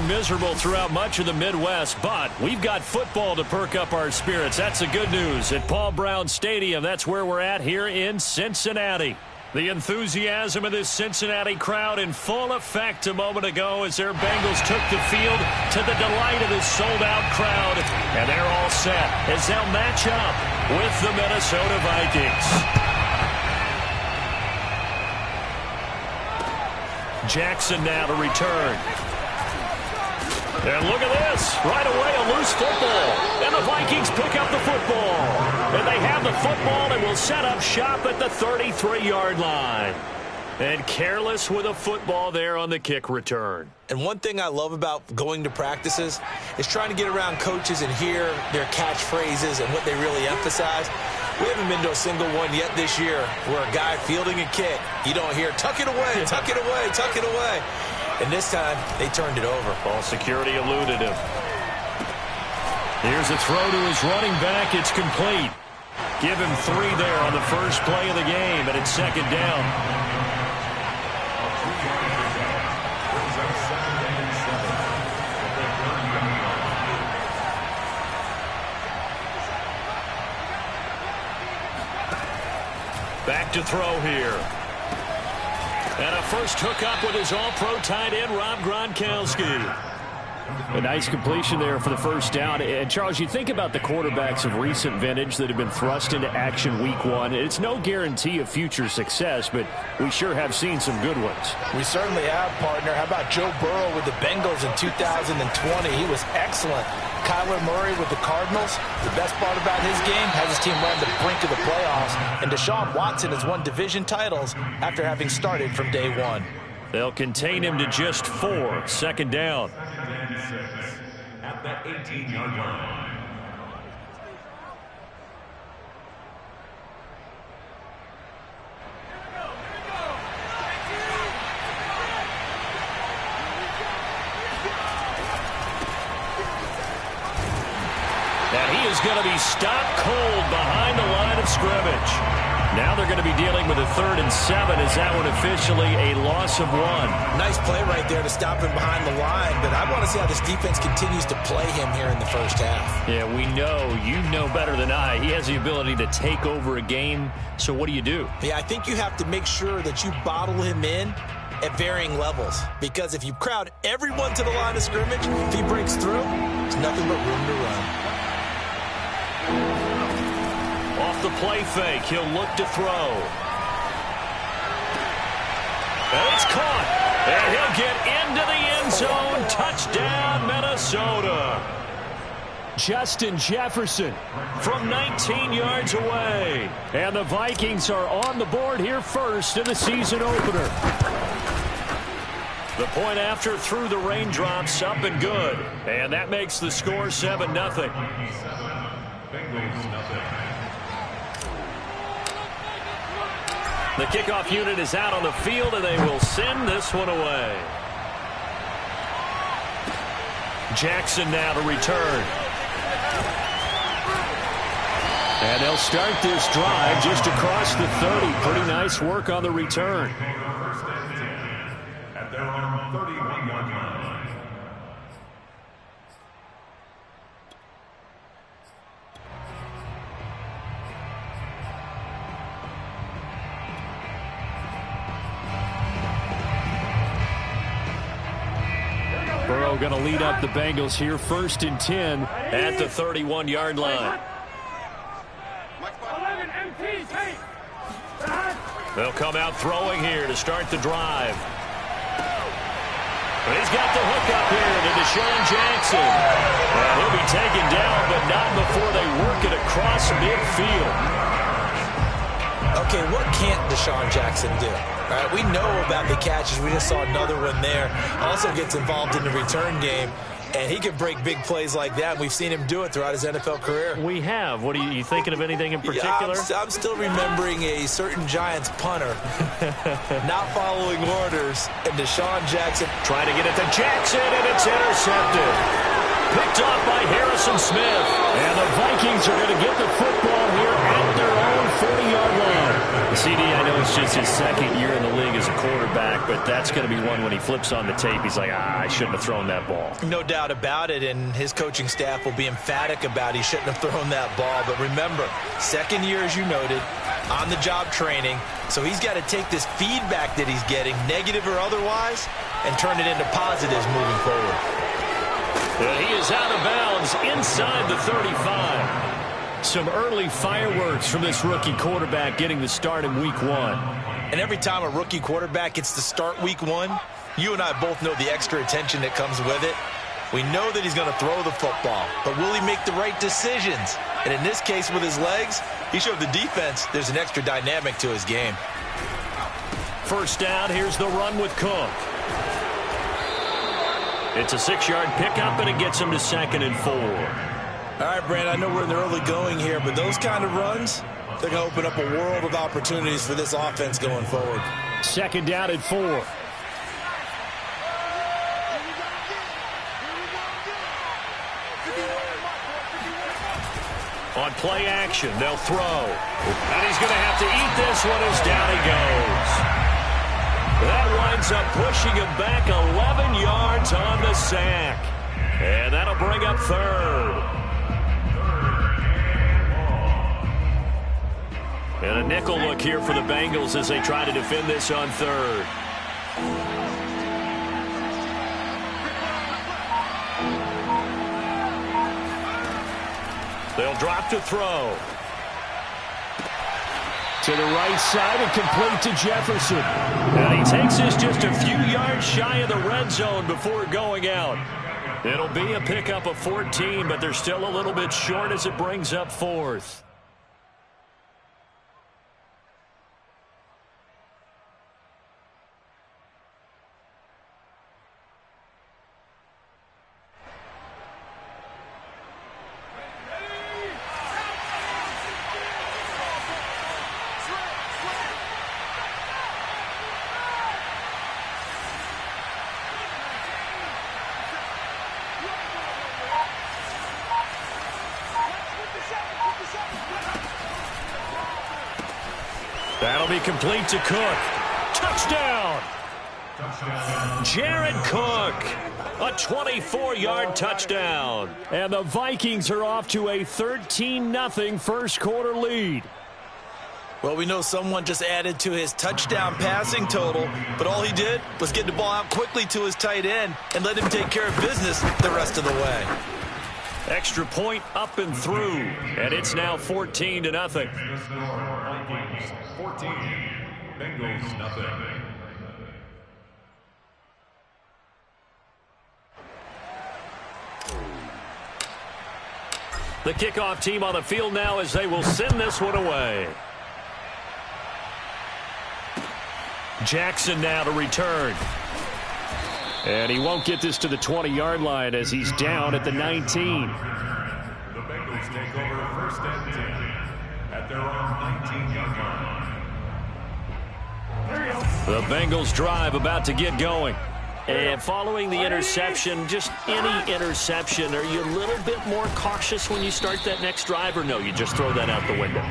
miserable throughout much of the Midwest, but we've got football to perk up our spirits. That's the good news. At Paul Brown Stadium, that's where we're at here in Cincinnati. The enthusiasm of this Cincinnati crowd in full effect a moment ago as their Bengals took the field to the delight of this sold-out crowd. And they're all set as they'll match up with the Minnesota Vikings. Jackson now to return. And look at this. Right away, a loose football. And the Vikings pick up the football. And they have the football and will set up shop at the 33-yard line. And careless with a football there on the kick return. And one thing I love about going to practices is trying to get around coaches and hear their catchphrases and what they really emphasize. We haven't been to a single one yet this year where a guy fielding a kick, you don't hear, tuck it away, tuck it away, tuck it away. And this time, they turned it over. Ball security eluded him. Here's a throw to his running back. It's complete. Give him 3 there on the first play of the game, and it's second down. Back to throw here. And a first hookup with his all-pro tight end, Rob Gronkowski. A nice completion there for the first down. And, Charles, you think about the quarterbacks of recent vintage that have been thrust into action week 1. It's no guarantee of future success, but we sure have seen some good ones. We certainly have, partner. How about Joe Burrow with the Bengals in 2020? He was excellent. Kyler Murray with the Cardinals. The best part about his game has his team right on the brink of the playoffs. And Deshaun Watson has won division titles after having started from day 1. They'll contain him to just 4. Second down. At the 18-yard line. And he is going to be stopped cold behind the line of scrimmage. Now they're going to be dealing with a 3rd and 7. Is that one officially a loss of 1? Nice play right there to stop him behind the line, but I want to see how this defense continues to play him here in the first half. Yeah, we know. You know better than I. He has the ability to take over a game, so what do you do? Yeah, I think you have to make sure that you bottle him in at varying levels, because if you crowd everyone to the line of scrimmage, if he breaks through, there's nothing but room to run. Off the play fake, he'll look to throw. And it's caught. And he'll get into the end zone. Touchdown, Minnesota. Justin Jefferson from 19 yards away. And the Vikings are on the board here first in the season opener. The point after through the raindrops, up and good. And that makes the score 7-0. The kickoff unit is out on the field, and they will send this one away. Jackson now to return. And they'll start this drive just across the 30. Pretty nice work on the return. At their own 31-yard line. Burrow going to lead up the Bengals here, 1st and 10 at the 31-yard line. They'll come out throwing here to start the drive. But he's got the hook up here to Deshaun Jackson. And he'll be taken down, but not before they work it across midfield. Okay, what can't Deshaun Jackson do? All right, we know about the catches. We just saw another one there. Also gets involved in the return game. And he can break big plays like that. We've seen him do it throughout his NFL career. We have. What are you thinking of anything in particular? Yeah, I'm still remembering a certain Giants punter not following orders. And Deshaun Jackson trying to get it to Jackson, and it's intercepted. Picked off by Harrison Smith. And the Vikings are going to get the football here at their own 40-yard line. CD, I know it's just his second year in the league as a quarterback, but that's going to be one when he flips on the tape. He's like, I shouldn't have thrown that ball. No doubt about it, and his coaching staff will be emphatic about he shouldn't have thrown that ball. But remember, second year, as you noted, on-the-job training, so he's got to take this feedback that he's getting, negative or otherwise, and turn it into positives moving forward. He is out of bounds inside the 35. Some early fireworks from this rookie quarterback getting the start in week 1. And every time a rookie quarterback gets to start week 1, you and I both know the extra attention that comes with it. We know that he's going to throw the football, but will he make the right decisions? And in this case, with his legs, he showed the defense there's an extra dynamic to his game. First down, here's the run with Cook. It's a 6-yard pickup, and it gets him to 2nd and 4. All right, Brand, I know we're in the early going here, but those kind of runs, they're going to open up a world of opportunities for this offense going forward. 2nd down and 4. On play action, they'll throw. And he's going to have to eat this one as down he goes. That winds up pushing him back 11 yards on the sack. And that'll bring up 3rd. And a nickel look here for the Bengals as they try to defend this on 3rd. They'll drop to throw. To the right side and complete to Jefferson. And he takes this just a few yards shy of the red zone before going out. It'll be a pickup of 14, but they're still a little bit short as it brings up 4th. That'll be complete to Cook. Touchdown! Jared Cook, a 24-yard touchdown. And the Vikings are off to a 13-0 first quarter lead. Well, we know someone just added to his touchdown passing total, but all he did was get the ball out quickly to his tight end and let him take care of business the rest of the way. Extra point up and through, and it's now 14-0. Vikings 14, Bengals nothing. The kickoff team on the field now as they will send this one away. Jackson now to return. And he won't get this to the 20-yard line as he's down at the 19. The Bengals take over 1st and 10 at their own 19-yard line. The Bengals drive about to get going. And following the interception, just any interception, are you a little bit more cautious when you start that next drive, or no, you just throw that out the window?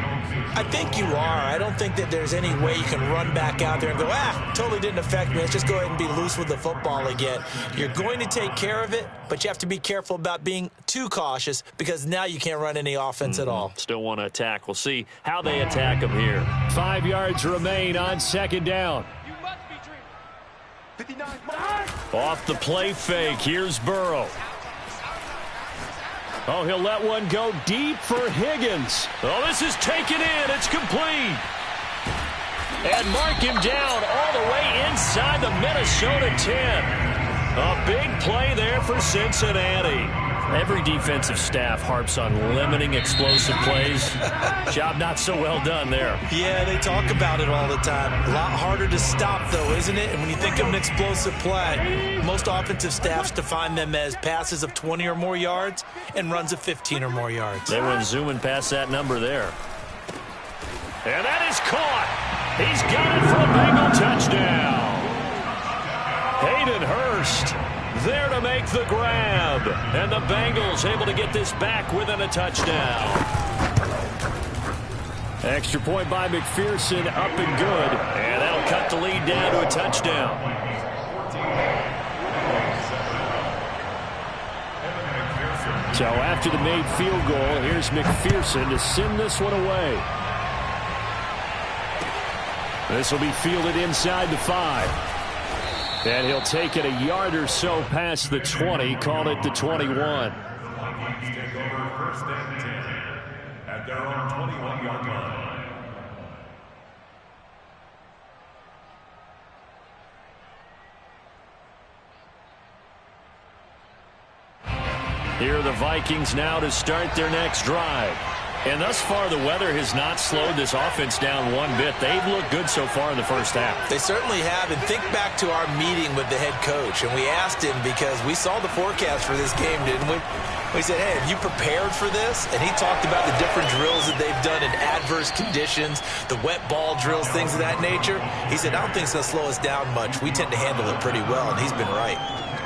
I think you are. I don't think that there's any way you can run back out there and go, totally didn't affect me. Let's just go ahead and be loose with the football again. You're going to take care of it, but you have to be careful about being too cautious because now you can't run any offense at all. Still want to attack. We'll see how they attack him here. 5 yards remain on 2nd down. Off the play fake, here's Burrow. Oh, he'll let one go deep for Higgins. Oh, this is taken in. It's complete. And mark him down all the way inside the Minnesota 10. A big play there for Cincinnati. Every defensive staff harps on limiting explosive plays. Job not so well done there. Yeah, they talk about it all the time. A lot harder to stop, though, isn't it? And when you think of an explosive play, most offensive staffs define them as passes of 20 or more yards and runs of 15 or more yards. They went zooming past that number there. And that is caught. He's got it for a Bengal touchdown. Hayden Hurst there to make the grab. And the Bengals able to get this back within a touchdown. Extra point by McPherson, up and good. And that'll cut the lead down to a touchdown. So after the made field goal, here's McPherson to send this one away. This will be fielded inside the 5. And he'll take it a yard or so past the 20, call it the 21. Vikings take over first and 10 at their own 21-yard line. Here are the Vikings now to start their next drive. And thus far, the weather has not slowed this offense down one bit. They've looked good so far in the first half. They certainly have. And think back to our meeting with the head coach. And we asked him, because we saw the forecast for this game, didn't we? We said, hey, have you prepared for this? And he talked about the different drills that they've done in adverse conditions, the wet ball drills, things of that nature. He said, I don't think it's going to slow us down much. We tend to handle it pretty well, and he's been right.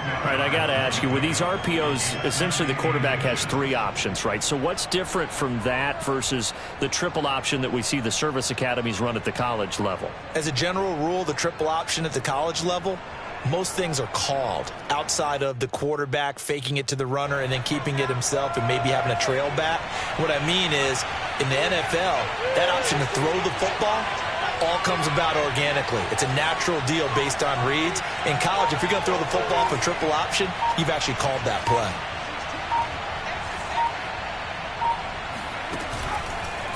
All right, I got to ask you, with these RPOs, essentially the quarterback has 3 options, right? So what's different from that versus the triple option that we see the service academies run at the college level? As a general rule, the triple option at the college level, most things are called outside of the quarterback faking it to the runner and then keeping it himself and maybe having a trail back. What I mean is, in the NFL, that option to throw the football all comes about organically. It's a natural deal based on reads. In college, if you're going to throw the football for triple option, you've actually called that play.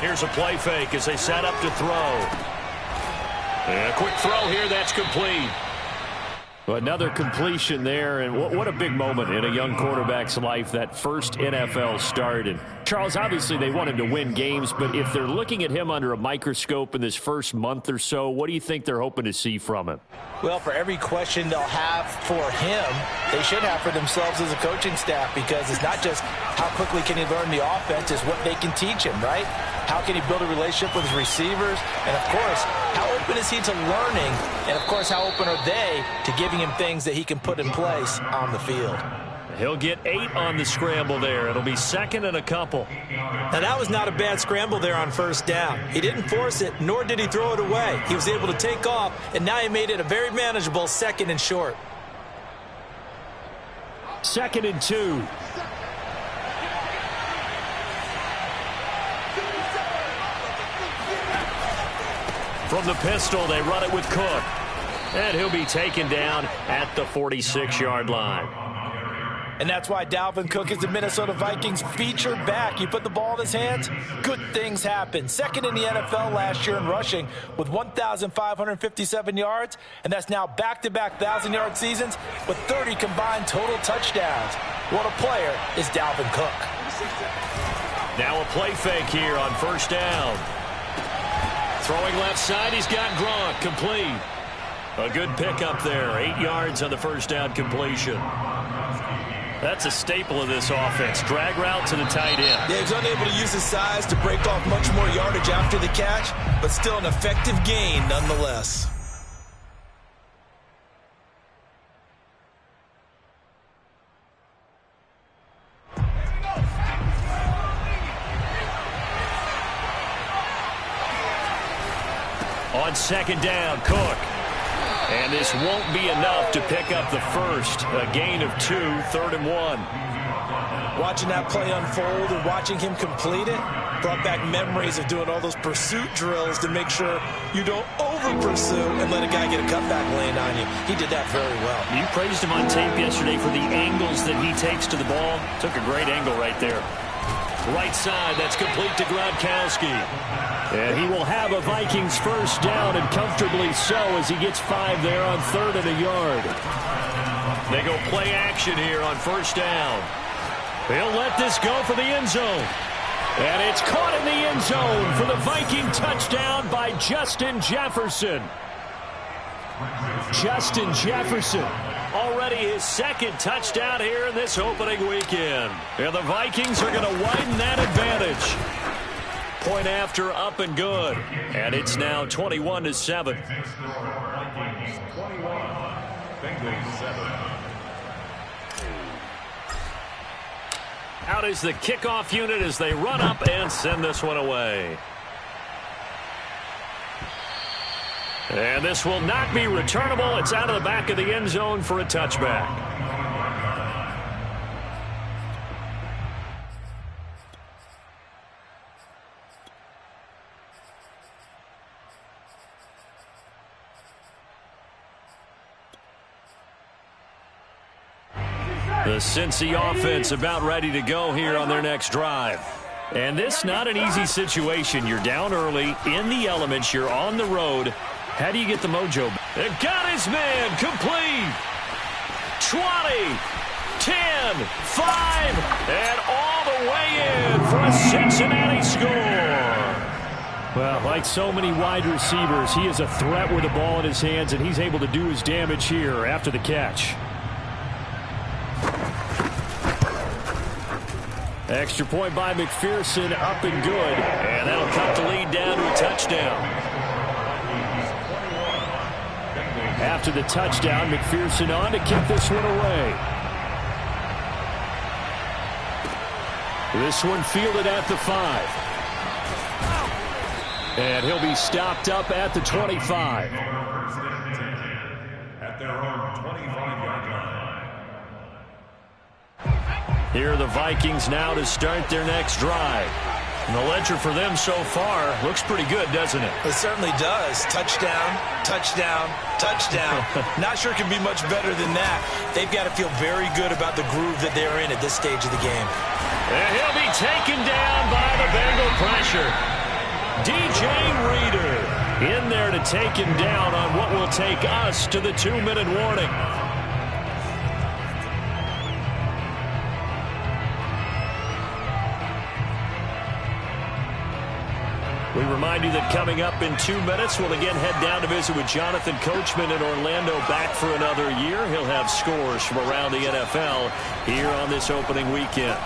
Here's a play fake as they set up to throw. And a quick throw here, that's complete. Another completion there, and what a big moment in a young quarterback's life, that first NFL start. And Charles, obviously they want him to win games, but if they're looking at him under a microscope in this first month or so, what do you think they're hoping to see from him? Well, for every question they'll have for him, they should have for themselves as a coaching staff, because it's not just how quickly can he learn the offense, it's what they can teach him, right? How can he build a relationship with his receivers? And, of course, how open is he to learning? And, of course, how open are they to giving him things that he can put in place on the field? He'll get 8 on the scramble there. It'll be second and a couple. Now, that was not a bad scramble there on first down. He didn't force it, nor did he throw it away. He was able to take off, and now he made it a very manageable second and short. Second and 2. From the pistol, they run it with Cook. And he'll be taken down at the 46-yard line. And that's why Dalvin Cook is the Minnesota Vikings featured back. You put the ball in his hands, good things happen. Second in the NFL last year in rushing with 1,557 yards, and that's now back-to-back 1,000-yard seasons with 30 combined total touchdowns. What a player is Dalvin Cook. Now a play fake here on first down. Throwing left side, he's got Gronk, complete. A good pickup there, 8 yards on the first down completion. That's a staple of this offense. Drag route to the tight end. Yeah, he's unable to use his size to break off much more yardage after the catch, but still an effective gain nonetheless. On second down, Cook. And this won't be enough to pick up the first. A gain of 2, 3rd and 1. Watching that play unfold and watching him complete it brought back memories of doing all those pursuit drills to make sure you don't over-pursue and let a guy get a cutback lane on you. He did that very well. You praised him on tape yesterday for the angles that he takes to the ball. Took a great angle right there. Right side, that's complete to Gronkowski. And he will have a Vikings first down, and comfortably so, as he gets 5 there on 3rd and a yard. They go play action here on first down. They'll let this go for the end zone. And it's caught in the end zone for the Viking touchdown by Justin Jefferson. Justin Jefferson, already his 2nd touchdown here in this opening weekend. And the Vikings are going to widen that advantage. Point after, up and good. And it's now 21-7. Vikings 21, Bengals 7. Out is the kickoff unit as they run up and send this one away. And this will not be returnable. It's out of the back of the end zone for a touchback. The Cincy offense about ready to go here on their next drive. And this not an easy situation. You're down early, in the elements, you're on the road. How do you get the mojo? It got his man complete. 20, 10, 5, and all the way in for a Cincinnati score. Well, like so many wide receivers, he is a threat with the ball in his hands, and he's able to do his damage here after the catch. Extra point by McPherson, up and good. And that'll cut the lead down to a touchdown. After the touchdown, McPherson on to kick this one away. This one fielded at the 5. And he'll be stopped up at the 25. At their own 25-yard line. Here are the Vikings now to start their next drive. And the ledger for them so far looks pretty good, doesn't it? It certainly does. Touchdown, touchdown, touchdown. Not sure it can be much better than that. They've got to feel very good about the groove that they're in at this stage of the game. And he'll be taken down by the Bengal pressure. DJ Reader in there to take him down on what will take us to the 2-minute warning. We remind you that coming up in 2 minutes, we'll again head down to visit with Jonathan Coachman in Orlando, back for another year. He'll have scores from around the NFL here on this opening weekend.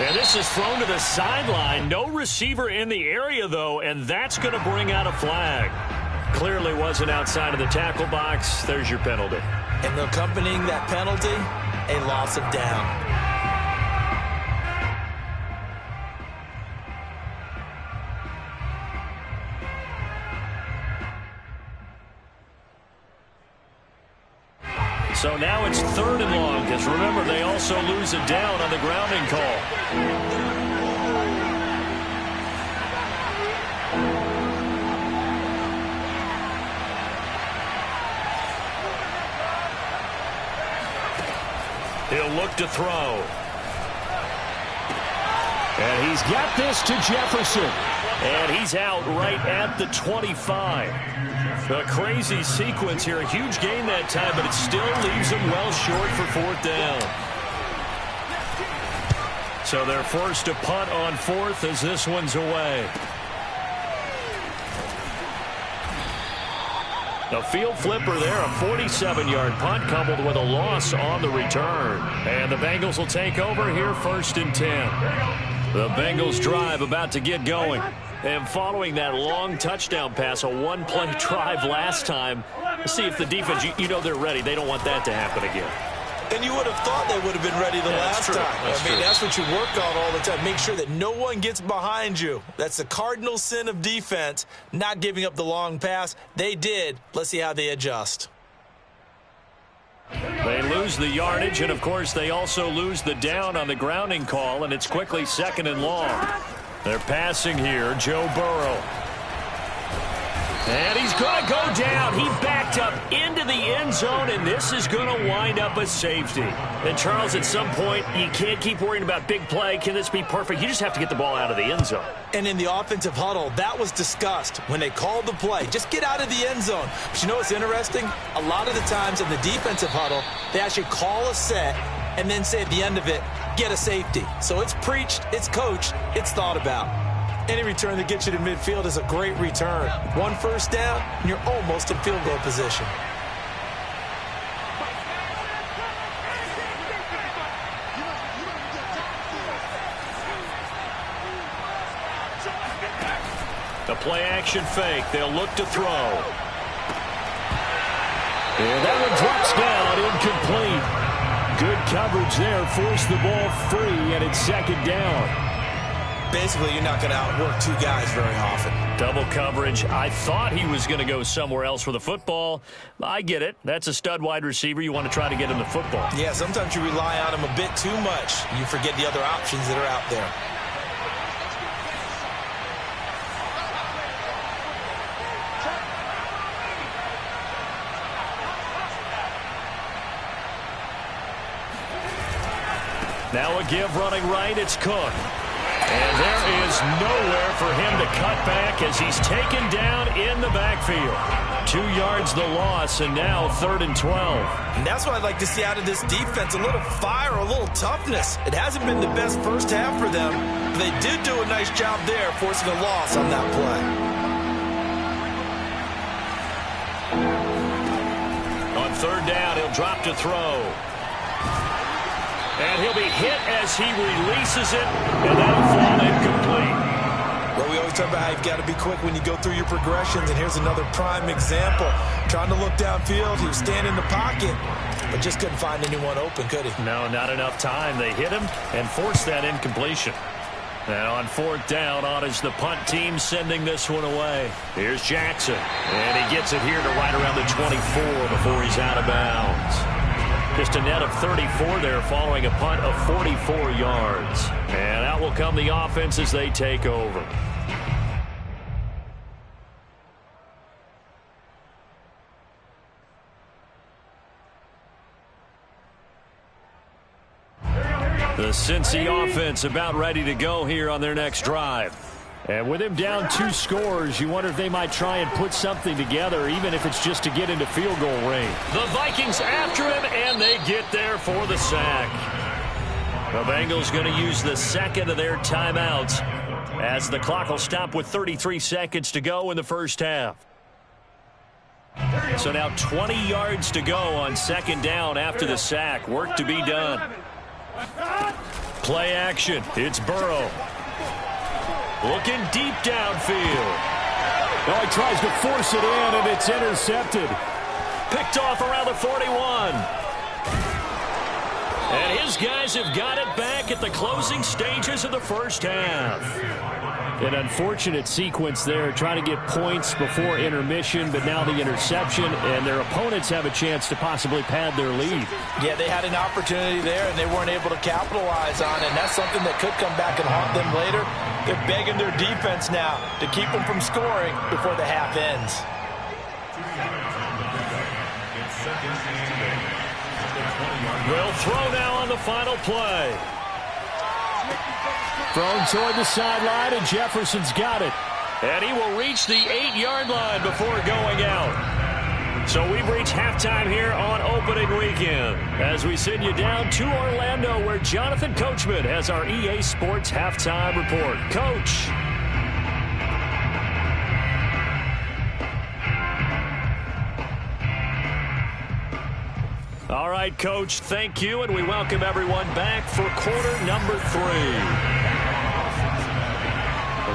And this is thrown to the sideline. No receiver in the area, though, and that's going to bring out a flag. Clearly wasn't outside of the tackle box. There's your penalty. And accompanying that penalty, a loss of down. So now it's 3rd and long, because remember, they also lose a down on the grounding call. He'll look to throw. And he's got this to Jefferson. And he's out right at the 25. A crazy sequence here. A huge gain that time, but it still leaves them well short for 4th down. So they're forced to punt on 4th as this one's away. A field flipper there, a 47-yard punt coupled with a loss on the return. And the Bengals will take over here 1st and 10. The Bengals drive about to get going. And following that long touchdown pass, a one-play drive last time, see if the defense, you know they're ready. They don't want that to happen again. And you would have thought they would have been ready the last time. That's what you work on all the time. Make sure that no one gets behind you. That's the cardinal sin of defense, not giving up the long pass. They did. Let's see how they adjust. They lose the yardage, and, of course, they also lose the down on the grounding call, and it's quickly 2nd and long. They're passing here, Joe Burrow. And he's going to go down. He backed up into the end zone, and this is going to wind up a safety. And, Charles, at some point, you can't keep worrying about big play. Can this be perfect? You just have to get the ball out of the end zone. And in the offensive huddle, that was discussed when they called the play. Just get out of the end zone. But you know what's interesting? A lot of the times in the defensive huddle, they actually call a set and then say at the end of it, get a safety. So it's preached, it's coached, it's thought about. Any return that gets you to midfield is a great return. 1 first down, and you're almost in field goal position. The play-action fake. They'll look to throw. And that one drops down, incomplete. Good coverage there. Forced the ball free, and it's 2nd down. basically you're not going to outwork two guys very often. Double coverage. I thought he was going to go somewhere else for the football. I get it. That's a stud wide receiver. You want to try to get him the football. Yeah, sometimes you rely on him a bit too much. You forget the other options that are out there. Now a give running right, it's Cook. And there is nowhere for him to cut back as he's taken down in the backfield. 2 yards the loss, and now 3rd and 12. And that's what I'd like to see out of this defense, a little fire, a little toughness. It hasn't been the best first half for them, but they did do a nice job there forcing a loss on that play. On 3rd down, he'll drop to throw. And he'll be hit as he releases it, and that'll fall incomplete. Well, we always talk about how you've got to be quick when you go through your progressions, and here's another prime example. Trying to look downfield, he was standing in the pocket, but just couldn't find anyone open, could he? No, not enough time. They hit him and forced that incompletion. And on 4th down, on is the punt team sending this one away. Here's Jackson, and he gets it here to right around the 24 before he's out of bounds. Just a net of 34 there following a punt of 44 yards. And out will come the offense as they take over. The Cincy offense about ready to go here on their next drive. And with him down 2 scores, you wonder if they might try and put something together, even if it's just to get into field goal range. The Vikings after him, and they get there for the sack. The Bengals going to use the second of their timeouts as the clock will stop with 33 seconds to go in the first half. So now 20 yards to go on 2nd down after the sack. Work to be done. Play action. It's Burrow. Looking deep downfield. Oh, he tries to force it in, and it's intercepted. Picked off around the 41. And his guys have got it back at the closing stages of the first half. An unfortunate sequence there, trying to get points before intermission, but now the interception, and their opponents have a chance to possibly pad their lead. Yeah, they had an opportunity there, and they weren't able to capitalize on it, and that's something that could come back and haunt them later. They're begging their defense now to keep them from scoring before the half ends. They'll throw now on the final play. Thrown toward the sideline, and Jefferson's got it. And he will reach the 8-yard line before going out. So we've reached halftime here on opening weekend as we send you down to Orlando, where Jonathan Coachman has our EA Sports halftime report. Coach. All right, Coach, thank you, and we welcome everyone back for quarter number 3.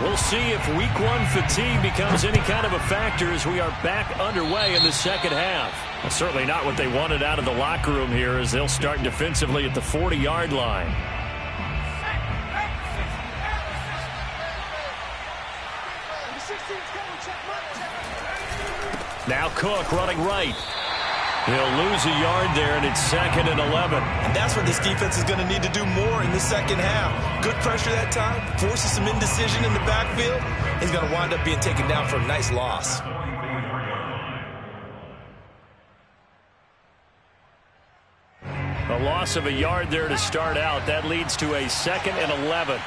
We'll see if week 1 fatigue becomes any kind of a factor as we are back underway in the second half. Well, certainly not what they wanted out of the locker room here as they'll start defensively at the 40-yard line. Now Cook running right. He'll lose a yard there, and it's 2nd and 11. And that's what this defense is going to need to do more in the second half. Good pressure that time, forces some indecision in the backfield. He's going to wind up being taken down for a nice loss. A loss of a yard there to start out. That leads to a 2nd and 11.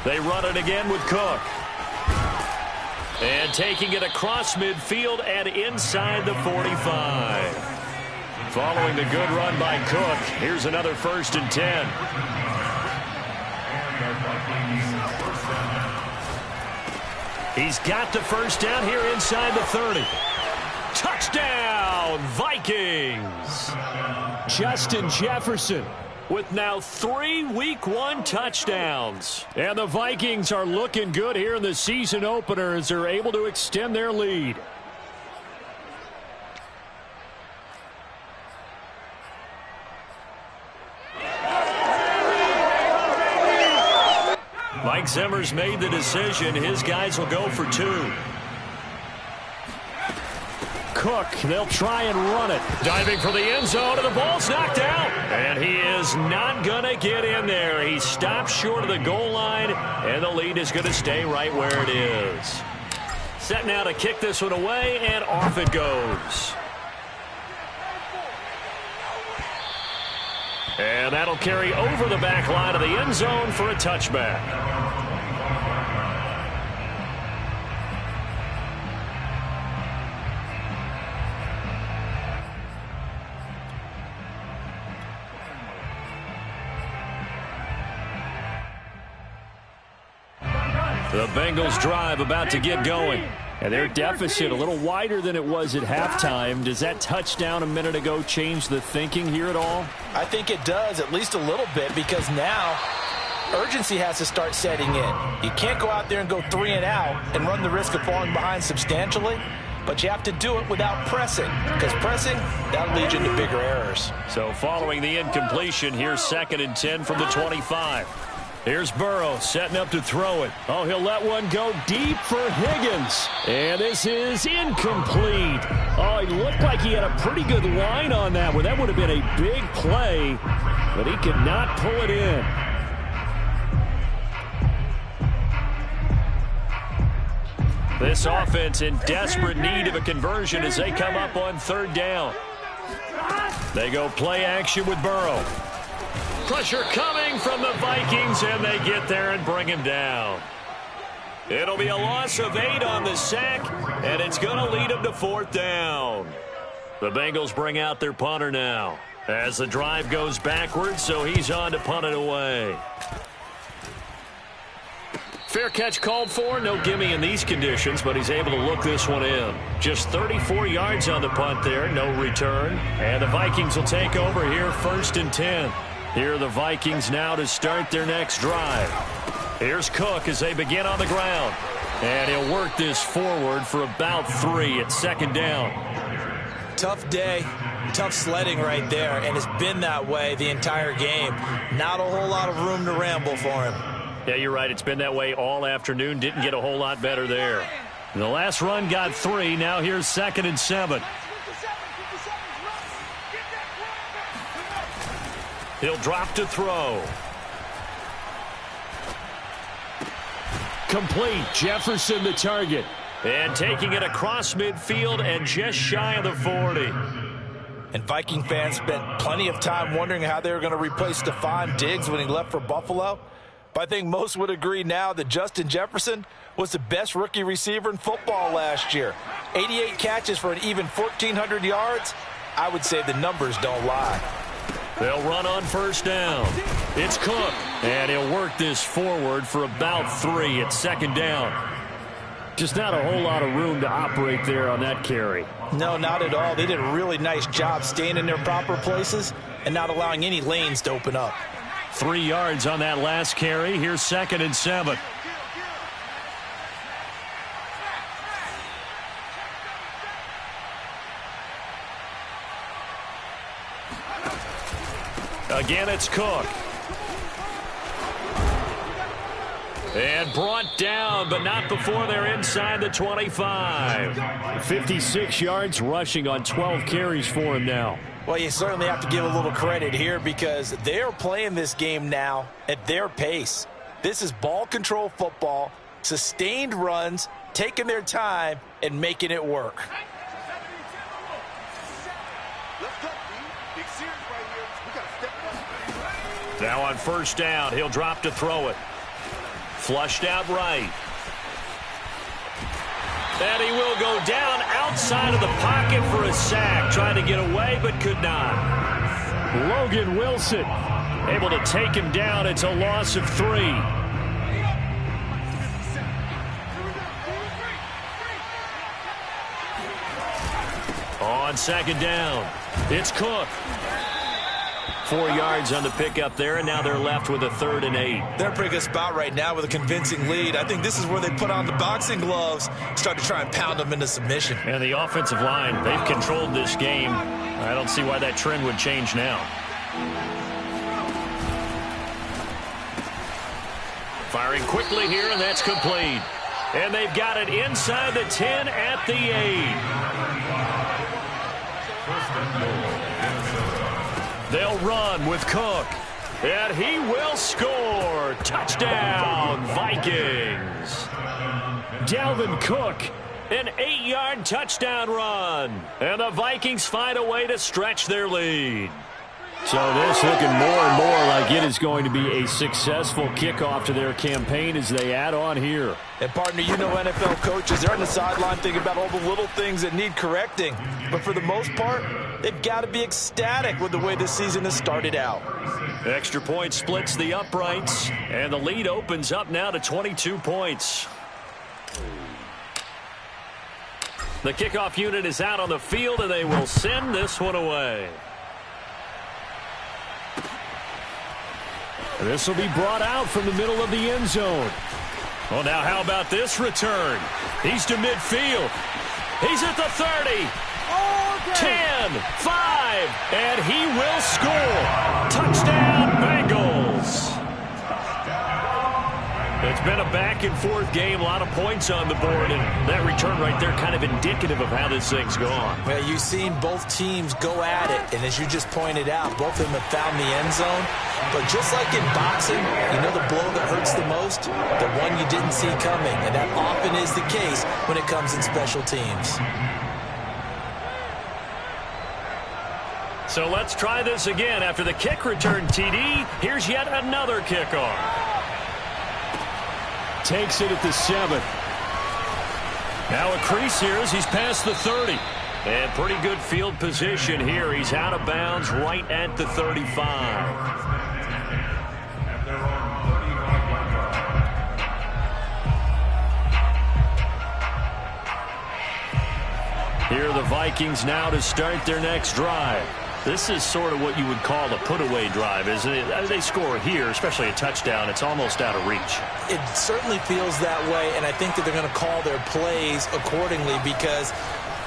They run it again with Cook. And taking it across midfield and inside the 45. Following the good run by Cook, here's another 1st and 10. He's got the first down here inside the 30. Touchdown, Vikings! Justin Jefferson with now 3 week 1 touchdowns. And the Vikings are looking good here in the season opener as they're able to extend their lead. Mike Zimmer's made the decision. His guys will go for 2. Cook, they'll try and run it. Diving for the end zone, and the ball's knocked out. And he is not going to get in there. He stopped short of the goal line, and the lead is going to stay right where it is. Set now to kick this one away, and off it goes. And that'll carry over the back line of the end zone for a touchback. The Bengals drive about to get going. And their deficit a little wider than it was at halftime. Does that touchdown a minute ago change the thinking here at all? I think it does, at least a little bit, because now urgency has to start setting in. You can't go out there and go 3 and out and run the risk of falling behind substantially, but you have to do it without pressing, because pressing, that'll lead you into bigger errors. So following the incompletion, here's 2nd and 10 from the 25. Here's Burrow setting up to throw it. Oh, he'll let one go deep for Higgins. And this is incomplete. Oh, he looked like he had a pretty good line on that one. That would have been a big play, but he could not pull it in. This offense in desperate need of a conversion as they come up on 3rd down. They go play action with Burrow. Pressure coming from the Vikings, and they get there and bring him down. It'll be a loss of 8 on the sack, and it's going to lead them to 4th down. The Bengals bring out their punter now as the drive goes backwards, so he's on to punt it away. Fair catch called for. No gimme in these conditions, but he's able to look this one in. Just 34 yards on the punt there, no return. And the Vikings will take over here 1st and 10. Here are the Vikings now to start their next drive. Here's Cook as they begin on the ground. And he'll work this forward for about 3 at 2nd down. Tough day, tough sledding right there, and it's been that way the entire game. Not a whole lot of room to ramble for him. Yeah, you're right. It's been that way all afternoon. Didn't get a whole lot better there. The last run got 3. Now here's 2nd and 7. He'll drop to throw. Complete. Jefferson the target. And taking it across midfield and just shy of the 40. And Viking fans spent plenty of time wondering how they were going to replace Stephon Diggs when he left for Buffalo. But I think most would agree now that Justin Jefferson was the best rookie receiver in football last year. 88 catches for an even 1,400 yards. I would say the numbers don't lie. They'll run on 1st down. It's Cook, and he'll work this forward for about 3 at 2nd down. Just not a whole lot of room to operate there on that carry. No, not at all. They did a really nice job staying in their proper places and not allowing any lanes to open up. 3 yards on that last carry. Here's 2nd and 7. Again, it's Cook. And brought down, but not before they're inside the 25. 56 yards rushing on 12 carries for him now. Well, you certainly have to give a little credit here because they're playing this game now at their pace. This is ball control football, sustained runs, taking their time, and making it work. Now on 1st down, he'll drop to throw it. Flushed out right. And he will go down outside of the pocket for a sack. Trying to get away, but could not. Logan Wilson able to take him down. It's a loss of 3. On 2nd down, it's Cook. 4 yards on the pickup there, and now they're left with a 3rd and 8. They're in a pretty good spot right now with a convincing lead. I think this is where they put on the boxing gloves, start to try and pound them into submission. And the offensive line, they've controlled this game. I don't see why that trend would change now. Fires Firing quickly here, and that's complete. And they've got it inside the 10 at the 8. They'll run with Cook. And he will score. Touchdown, Vikings. Dalvin Cook, an 8-yard touchdown run. And the Vikings find a way to stretch their lead. So this looking more and more like it is going to be a successful kickoff to their campaign as they add on here. And, partner, you know NFL coaches, they're on the sideline thinking about all the little things that need correcting. But for the most part, they've got to be ecstatic with the way this season has started out. Extra point splits the uprights, and the lead opens up now to 22 points. The kickoff unit is out on the field, and they will send this one away. This will be brought out from the middle of the end zone. Well, now how about this return? He's to midfield. He's at the 30. 10, 5, and he will score. Touchdown, Bengals. It's been a back-and-forth game, a lot of points on the board, and that return right there kind of indicative of how this thing's gone. Well, you've seen both teams go at it, and as you just pointed out, both of them have found the end zone. But just like in boxing, you know the blow that hurts the most? The one you didn't see coming, and that often is the case when it comes in special teams. So let's try this again. After the kick return TD, here's yet another kickoff. Takes it at the 7. Now a crease here as he's past the 30. And pretty good field position here. He's out of bounds right at the 35. Here are the Vikings now to start their next drive. This is sort of what you would call a put-away drive, isn't it? As they score here, especially a touchdown, it's almost out of reach. It certainly feels that way, and I think that they're going to call their plays accordingly because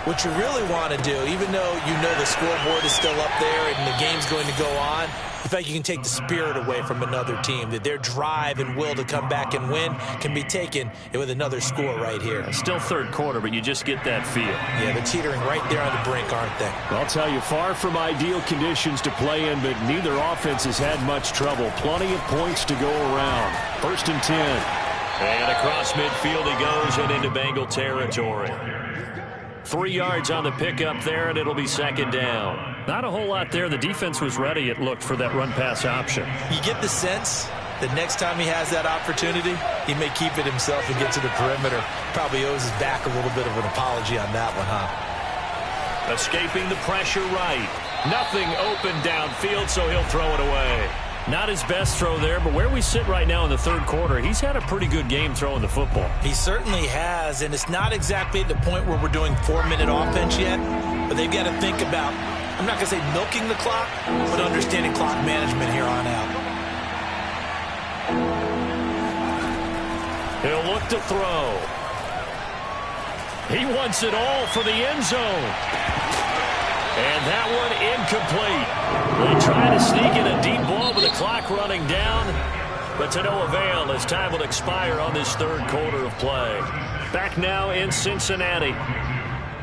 what you really want to do, even though you know the scoreboard is still up there and the game's going to go on, in fact, you can take the spirit away from another team, that their drive and will to come back and win can be taken with another score right here. Still third quarter, but you just get that feel. Yeah, they're teetering right there on the brink, aren't they? I'll tell you, far from ideal conditions to play in, but neither offense has had much trouble. Plenty of points to go around. 1st and 10. And across midfield he goes and into Bengal territory. 3 yards on the pickup there, and it'll be 2nd down. Not a whole lot there. The defense was ready, it looked, for that run-pass option. You get the sense that next time he has that opportunity, he may keep it himself and get to the perimeter. Probably owes his back a little bit of an apology on that one, huh? Escaping the pressure right. Nothing open downfield, so he'll throw it away. Not his best throw there, but where we sit right now in the 3rd quarter, he's had a pretty good game throwing the football. He certainly has, and it's not exactly at the point where we're doing 4-minute offense yet, but they've got to think about, I'm not going to say milking the clock, but understanding clock management here on out. He'll look to throw. He wants it all for the end zone. And that one incomplete. They try to sneak in a deep ball with the clock running down, but to no avail as time will expire on this 3rd quarter of play. Back now in Cincinnati.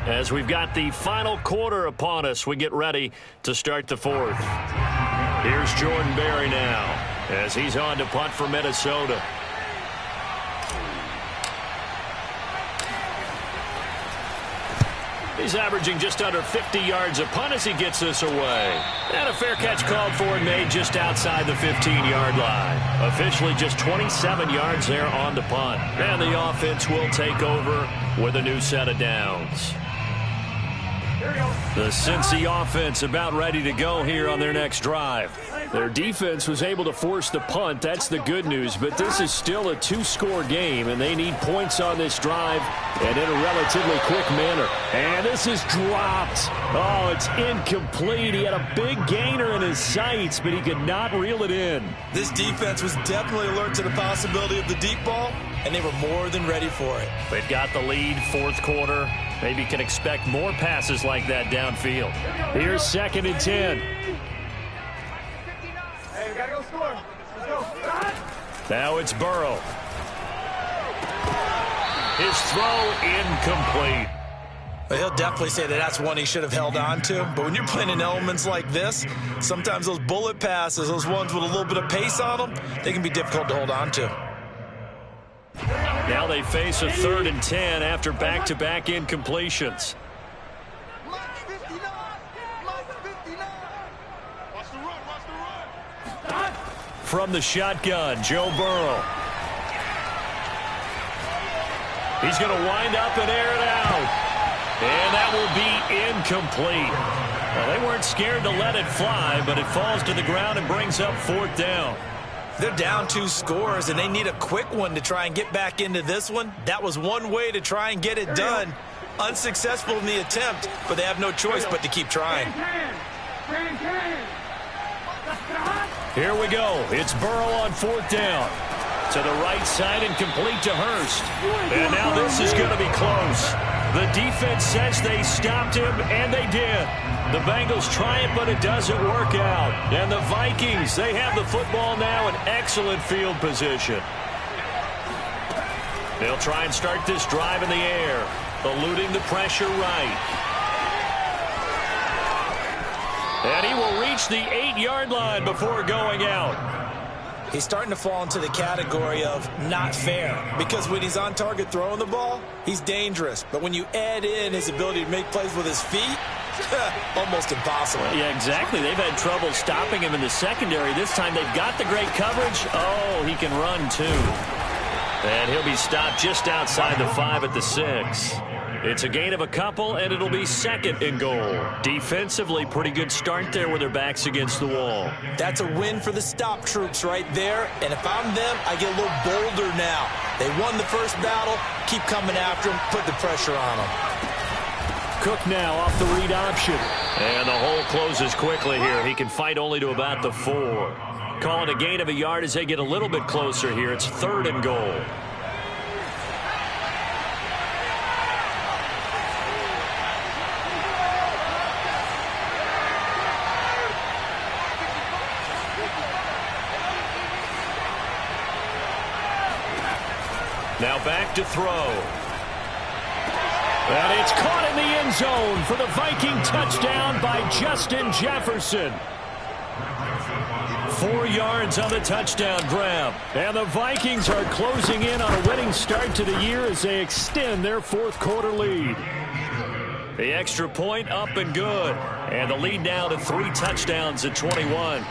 As we've got the final quarter upon us, we get ready to start the 4th. Here's Jordan Berry now as he's on to punt for Minnesota. He's averaging just under 50 yards a punt as he gets this away. And a fair catch called for and made just outside the 15-yard line. Officially just 27 yards there on the punt. And the offense will take over with a new set of downs. The Cincy offense about ready to go here on their next drive. Their defense was able to force the punt. That's the good news. But this is still a 2-score game, and they need points on this drive and in a relatively quick manner. And this is dropped. Oh, it's incomplete. He had a big gainer in his sights, but he could not reel it in. This defense was definitely alert to the possibility of the deep ball, and they were more than ready for it. They've got the lead, 4th quarter. Maybe can expect more passes like that downfield. Here's 2nd and 10. Now it's Burrow. His throw incomplete. He'll definitely say that that's one he should have held on to. But when you're playing in elements like this, sometimes those bullet passes, those ones with a little bit of pace on them, they can be difficult to hold on to. Now they face a 3rd and 10 after back-to-back incompletions. From the shotgun, Joe Burrow. He's going to wind up and air it out. And that will be incomplete. Well, they weren't scared to let it fly, but it falls to the ground and brings up 4th down. They're down 2 scores, and they need a quick one to try and get back into this one. That was one way to try and get it done. Unsuccessful in the attempt, but they have no choice but to keep trying. Here we go. It's Burrow on 4th down. To the right side and complete to Hurst. And now this is going to be close. The defense says they stopped him, and they did. The Bengals try it, but it doesn't work out. And the Vikings, they have the football now in excellent field position. They'll try and start this drive in the air, eluding the pressure right. And he will reach the 8-yard line before going out. He's starting to fall into the category of not fair, because when he's on target throwing the ball, he's dangerous. But when you add in his ability to make plays with his feet, almost impossible. Yeah, exactly. They've had trouble stopping him in the secondary. This time they've got the great coverage. Oh, he can run too. And he'll be stopped just outside the 5 at the 6. It's a gain of a couple, and it'll be 2nd and goal. Defensively, pretty good start there with their backs against the wall. That's a win for the stop troops right there. And if I'm them, I get a little bolder now. They won the first battle. Keep coming after them. Put the pressure on them. Cook now off the read option. And the hole closes quickly here. He can fight only to about the 4. Call it a gain of a yard as they get a little bit closer here. It's 3rd and goal. Now back to throw. And it's caught in the end zone for the Viking touchdown by Justin Jefferson. 4 yards on the touchdown grab. And the Vikings are closing in on a winning start to the year as they extend their 4th quarter lead. The extra point up and good. And the lead now to 3 touchdowns at 21.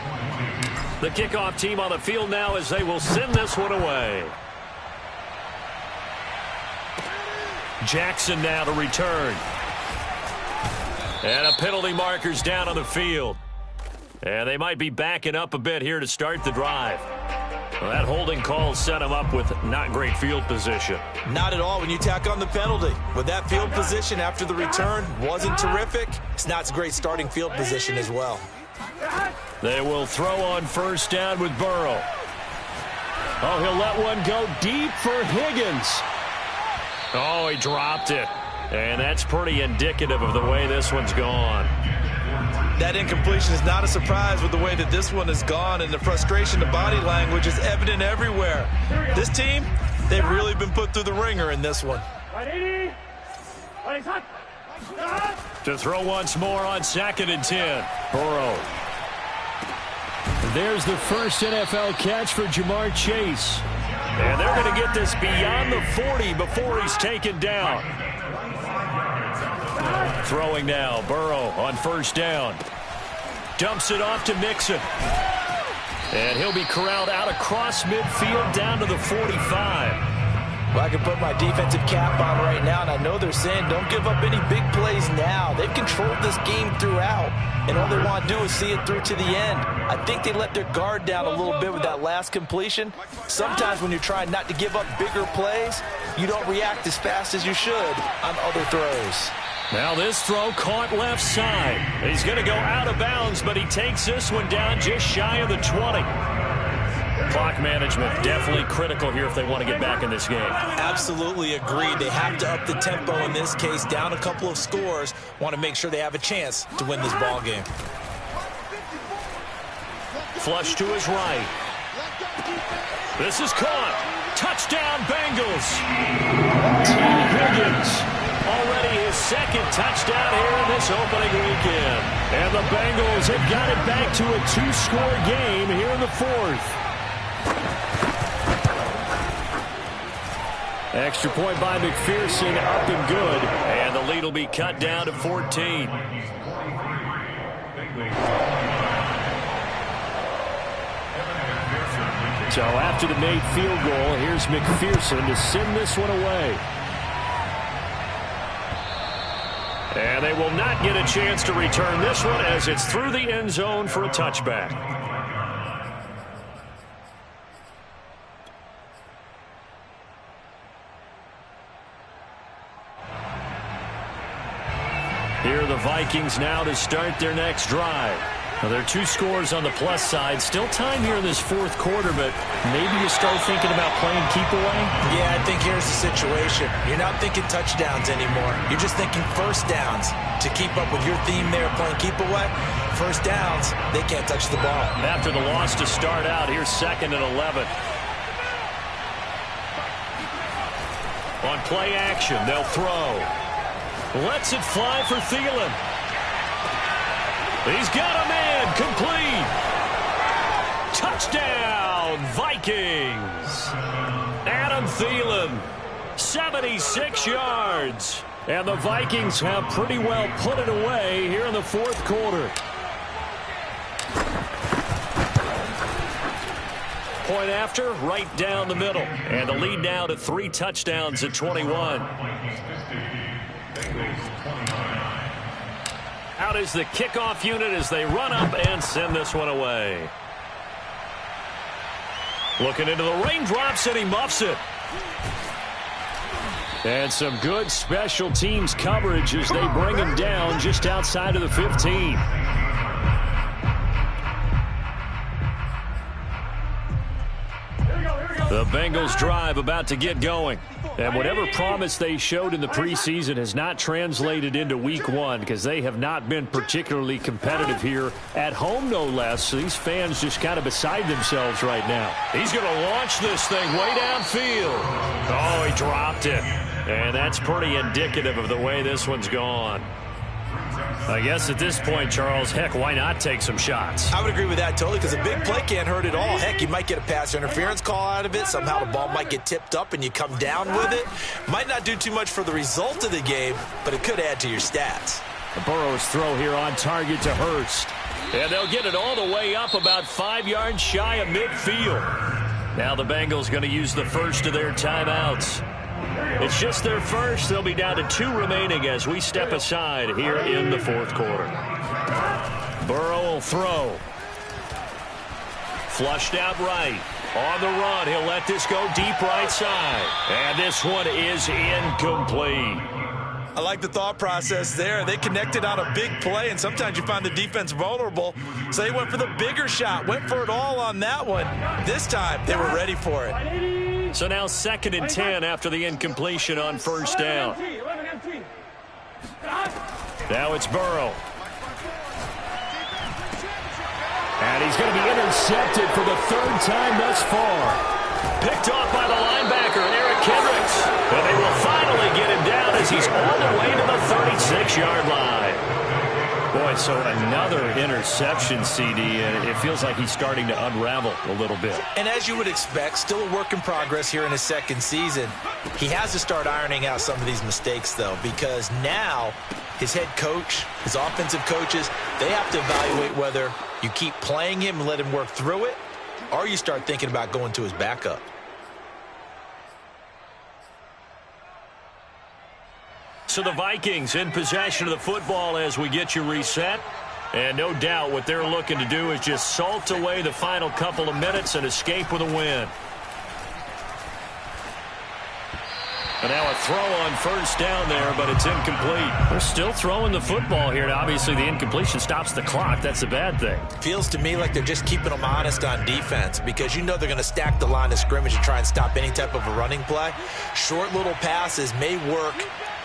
The kickoff team on the field now as they will send this one away. Jackson now to return. And a penalty marker's down on the field. And they might be backing up a bit here to start the drive. Well, that holding call set him up with not great field position. Not at all when you tack on the penalty. With that field position after the return wasn't terrific. It's not a great starting field position as well. They will throw on 1st down with Burrow. Oh, he'll let one go deep for Higgins. Oh, he dropped it. And that's pretty indicative of the way this one's gone. That incompletion is not a surprise with the way that this one has gone, and the frustration, the body language is evident everywhere. This team, they've really been put through the ringer in this one. To throw once more on 2nd and 10. Burrow. There's the first NFL catch for Jamar Chase. And they're going to get this beyond the 40 before he's taken down. Throwing now, Burrow on 1st down. Dumps it off to Mixon. And he'll be corralled out across midfield down to the 45. Well, I can put my defensive cap on right now, and I know they're saying don't give up any big plays now. They've controlled this game throughout, and all they want to do is see it through to the end. I think they let their guard down a little bit with that last completion. Sometimes when you're trying not to give up bigger plays, you don't react as fast as you should on other throws. Now this throw caught left side. He's going to go out of bounds, but he takes this one down just shy of the 20. Clock management definitely critical here if they want to get back in this game. Absolutely agreed. They have to up the tempo in this case, down a couple of scores. Want to make sure they have a chance to win this ball game. Flush to his right. This is caught. Touchdown, Bengals. T. Higgins. Already his second touchdown here in this opening weekend. And the Bengals have got it back to a 2-score game here in the fourth. Extra point by McPherson, up and good. And the lead will be cut down to 14. So after the made field goal, here's McPherson to send this one away. And they will not get a chance to return this one as it's through the end zone for a touchback. Here are the Vikings now to start their next drive. Now, there are 2 scores on the plus side. Still time here in this fourth quarter, but maybe you start thinking about playing keep away? Yeah, I think here's the situation. You're not thinking touchdowns anymore. You're just thinking first downs. To keep up with your theme there, playing keep away, first downs, they can't touch the ball. After the loss to start out, here's 2nd and 11. On play action, they'll throw. Lets it fly for Thielen. He's got a man, complete. Touchdown, Vikings. Adam Thielen, 76 yards. And the Vikings have pretty well put it away here in the fourth quarter. Point after, right down the middle. And the lead now to 3 touchdowns at 21. Out is the kickoff unit as they run up and send this one away. Looking into the raindrops, and he muffs it. And some good special teams coverage as they bring him down just outside of the 15. The Bengals drive about to get going. And whatever promise they showed in the preseason has not translated into week 1 because they have not been particularly competitive here at home, no less. So these fans just kind of beside themselves right now. He's going to launch this thing way downfield. Oh, he dropped it. And that's pretty indicative of the way this one's gone. I guess at this point, Charles, heck, why not take some shots? I would agree with that totally because a big play can't hurt at all. Heck, you might get a pass interference call out of it. Somehow the ball might get tipped up and you come down with it. Might not do too much for the result of the game, but it could add to your stats. The Burrow's throw here on target to Hurst. And they'll get it all the way up about 5 yards shy of midfield. Now the Bengals going to use the first of their timeouts. It's just their first. They'll be down to 2 remaining as we step aside here in the fourth quarter. Burrow will throw. Flushed out right. On the run, he'll let this go deep right side. And this one is incomplete. I like the thought process there. They connected on a big play, and sometimes you find the defense vulnerable. So they went for the bigger shot, went for it all on that one. This time, they were ready for it. So now 2nd and 10 after the incompletion on first down. Now it's Burrow. And he's going to be intercepted for the 3rd time thus far. Picked off by the linebacker, Eric Kendricks. And they will finally get him down as he's all the way to the 36-yard line. Boy, so another interception, CD, and it feels like he's starting to unravel a little bit. And as you would expect, still a work in progress here in his 2nd season. He has to start ironing out some of these mistakes, though, because now his head coach, his offensive coaches, they have to evaluate whether you keep playing him and let him work through it, or you start thinking about going to his backup. So the Vikings in possession of the football as we get you reset. And no doubt what they're looking to do is just salt away the final couple of minutes and escape with a win. And now a throw on first down there, but it's incomplete. They're still throwing the football here. And obviously the incompletion stops the clock. That's a bad thing. Feels to me like they're just keeping them honest on defense because you know they're going to stack the line of scrimmage and try and stop any type of a running play. Short little passes may work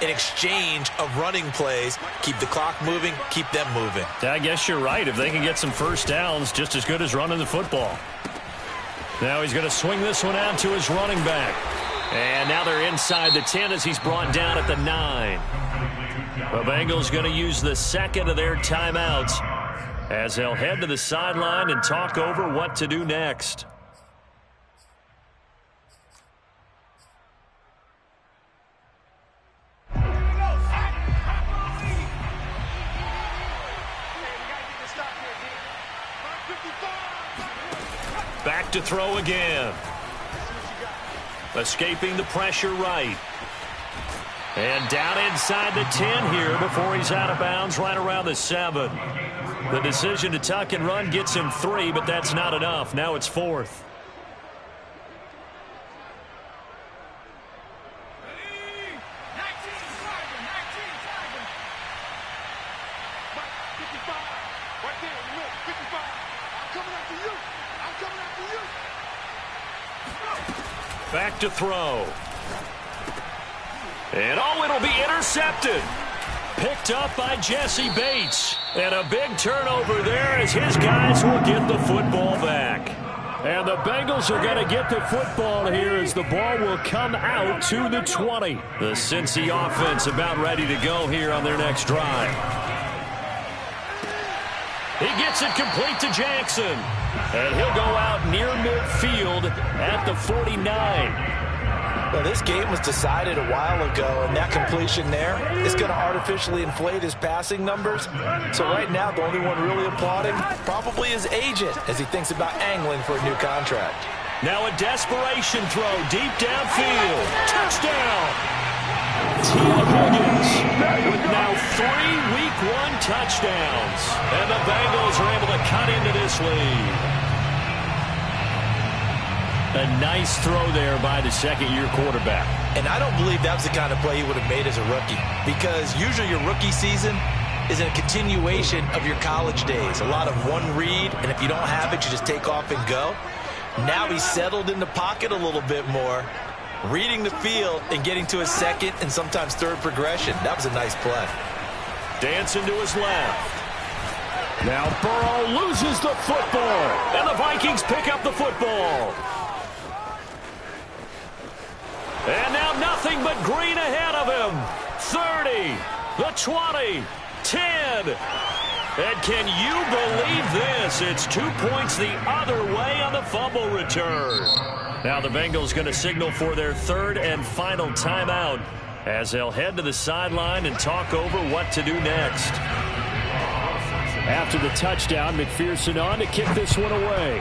in exchange of running plays. Keep the clock moving, keep them moving. I guess you're right. If they can get some first downs, just as good as running the football. Now he's going to swing this one out to his running back. And now they're inside the 10 as he's brought down at the 9. The Bengals going to use the second of their timeouts as they'll head to the sideline and talk over what to do next. Back to throw again. Escaping the pressure right. And down inside the 10 here before he's out of bounds right around the 7. The decision to tuck and run gets him 3, but that's not enough. Now it's 4th. Back to throw. And it'll be intercepted. Picked up by Jesse Bates. And a big turnover there as his guys will get the football back. And the Bengals are going to get the football here as the ball will come out to the 20. The Cincy offense about ready to go here on their next drive. He gets it complete to Jackson. And he'll go out near midfield at the 49. Well, this game was decided a while ago, and that completion there is going to artificially inflate his passing numbers. So right now, the only one really applauding probably his agent as he thinks about angling for a new contract. Now a desperation throw deep downfield. Touchdown! T. Higgins with now 3 Week 1 touchdowns. And the Bengals are able to cut into this lead. A nice throw there by the second-year quarterback. And I don't believe that was the kind of play he would have made as a rookie, because usually your rookie season is a continuation of your college days. A lot of one read, and if you don't have it, you just take off and go. Now he's settled in the pocket a little bit more, reading the field and getting to his second and sometimes third progression. That was a nice play. Dancing to his left. Now Burrow loses the football, and the Vikings pick up the football. And now nothing but green ahead of him. 30, the 20, 10. And can you believe this? It's 2 points the other way on the fumble return. Now the Bengals going to signal for their third and final timeout as they'll head to the sideline and talk over what to do next. After the touchdown, McPherson on to kick this one away.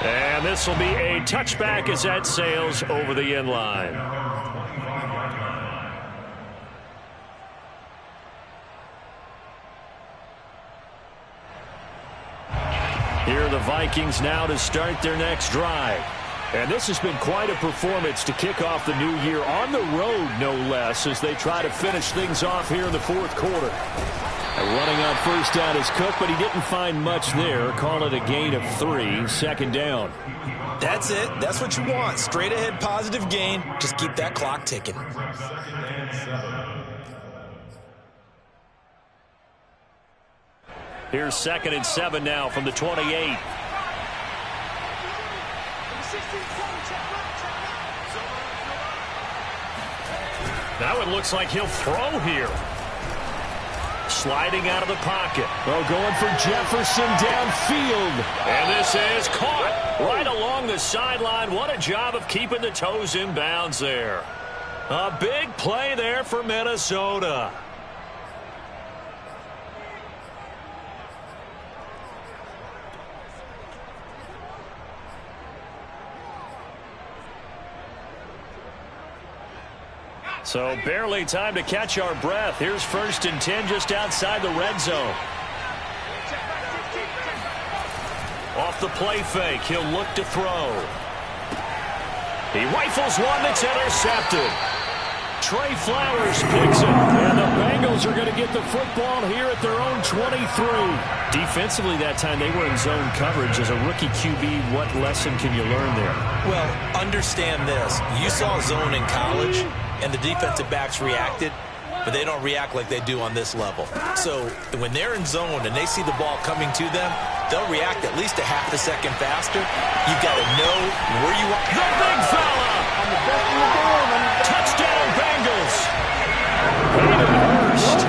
And this will be a touchback as that sails over the end line. Here are the Vikings now to start their next drive. And this has been quite a performance to kick off the new year on the road, no less, as they try to finish things off here in the fourth quarter. Running on first down is Cook, but he didn't find much there. Call it a gain of 3, second down. That's it. That's what you want. Straight ahead positive gain. Just keep that clock ticking. Here's 2nd and 7 now from the 28. Now it looks like he'll throw here. Sliding out of the pocket. Oh, going for Jefferson downfield. And this is caught right along the sideline. What a job of keeping the toes in bounds there. A big play there for Minnesota. So barely time to catch our breath. Here's 1st and 10 just outside the red zone. Off the play fake, he'll look to throw. He rifles one that's intercepted. Trey Flowers picks it. And the Bengals are going to get the football here at their own 23. Defensively that time they were in zone coverage. As a rookie QB, what lesson can you learn there? Well, understand this. You saw zone in college, and the defensive backs reacted. but they don't react like they do on this level. So when they're in zone and they see the ball coming to them, they'll react at least a half a second faster. You've got to know where you are. The big fella! Touchdown, Bengals! Hayden Hurst,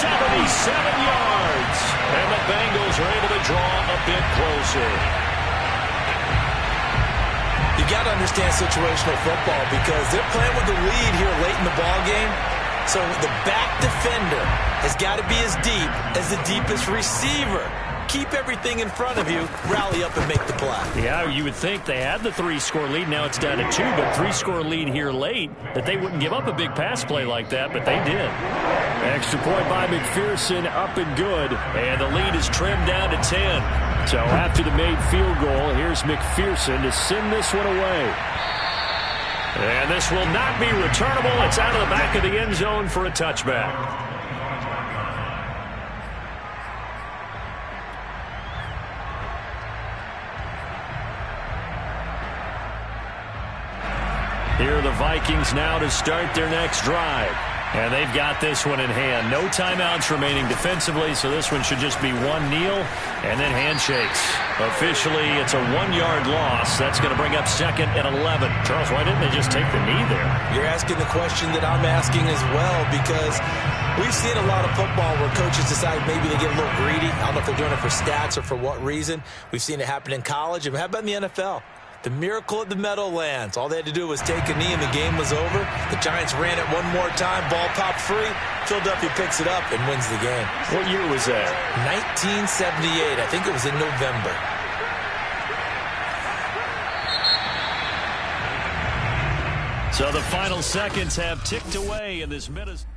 77 yards. And the Bengals are able to draw a bit closer. You got to understand situational football because they're playing with the lead here late in the ball game. So the back defender has got to be as deep as the deepest receiver. Keep everything in front of you, rally up and make the play. Yeah, you would think they had the 3-score lead. Now it's down to 2, but 3-score lead here late, that they wouldn't give up a big pass play like that, but they did. Extra point by McPherson, up and good. And the lead is trimmed down to 10. So after the made field goal, here's McPherson to send this one away. And this will not be returnable. It's out of the back of the end zone for a touchback. Here are the Vikings now to start their next drive. And they've got this one in hand. No timeouts remaining defensively, so this one should just be one kneel and then handshakes. Officially, it's a 1-yard loss. That's going to bring up 2nd and 11. Charles, why didn't they just take the knee there? You're asking the question that I'm asking as well, because we've seen a lot of football where coaches decide maybe they get a little greedy. I don't know if they're doing it for stats or for what reason. We've seen it happen in college. And how about in the NFL? The miracle at the Meadowlands. All they had to do was take a knee and the game was over. The Giants ran it one more time. Ball popped free. Philadelphia picks it up and wins the game. What year was that? 1978. I think it was in November. So the final seconds have ticked away in this Minnesota.